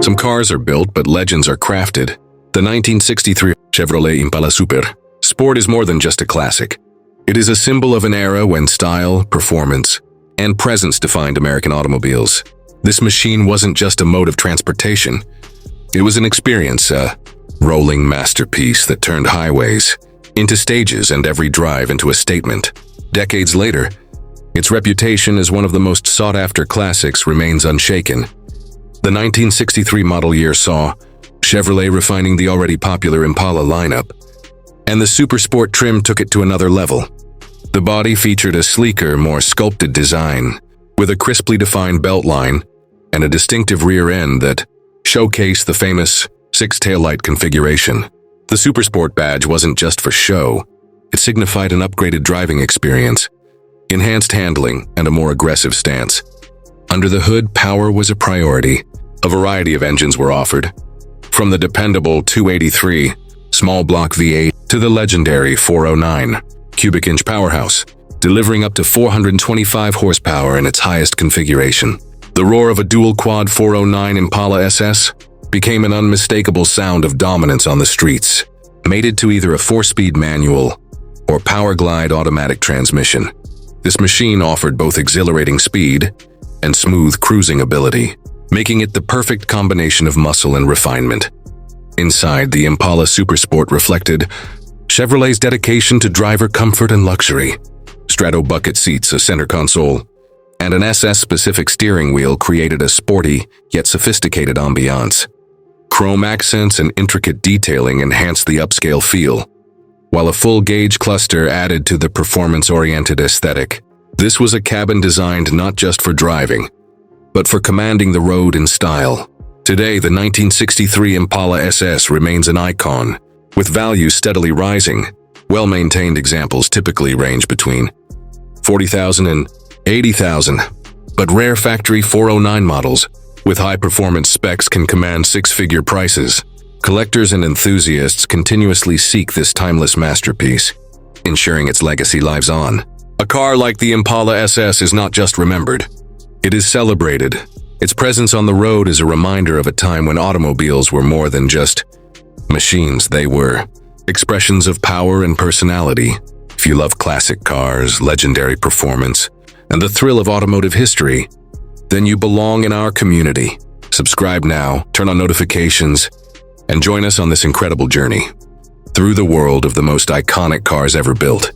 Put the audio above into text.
Some cars are built, but legends are crafted. The 1963 Chevrolet Impala Super Sport is more than just a classic. It is a symbol of an era when style, performance, and presence defined American automobiles. This machine wasn't just a mode of transportation. It was an experience, a rolling masterpiece that turned highways into stages and every drive into a statement. Decades later, its reputation as one of the most sought-after classics remains unshaken. The 1963 model year saw Chevrolet refining the already popular Impala lineup, and the Super Sport trim took it to another level. The body featured a sleeker, more sculpted design, with a crisply defined beltline and a distinctive rear end that showcased the famous six-taillight configuration. The Super Sport badge wasn't just for show. It signified an upgraded driving experience, enhanced handling, and a more aggressive stance. Under the hood, power was a priority. A variety of engines were offered, from the dependable 283 small block V8 to the legendary 409 cubic inch powerhouse, delivering up to 425 horsepower in its highest configuration. The roar of a dual-quad 409 Impala SS became an unmistakable sound of dominance on the streets, mated to either a 4-speed manual or power-glide automatic transmission. This machine offered both exhilarating speed and smooth cruising ability, making it the perfect combination of muscle and refinement. Inside, the Impala Super Sport reflected Chevrolet's dedication to driver comfort and luxury. Strato bucket seats, a center console, and an SS-specific steering wheel created a sporty yet sophisticated ambiance. Chrome accents and intricate detailing enhanced the upscale feel, while a full-gauge cluster added to the performance-oriented aesthetic. This was a cabin designed not just for driving, but for commanding the road in style. Today, the 1963 Impala SS remains an icon, with values steadily rising. Well-maintained examples typically range between $40,000 and $80,000, but rare factory 409 models with high-performance specs can command six-figure prices. Collectors and enthusiasts continuously seek this timeless masterpiece, ensuring its legacy lives on. A car like the Impala SS is not just remembered, it is celebrated. Its presence on the road is a reminder of a time when automobiles were more than just machines. They were expressions of power and personality. If you love classic cars, legendary performance, and the thrill of automotive history, then you belong in our community. Subscribe now, turn on notifications, and join us on this incredible journey through the world of the most iconic cars ever built.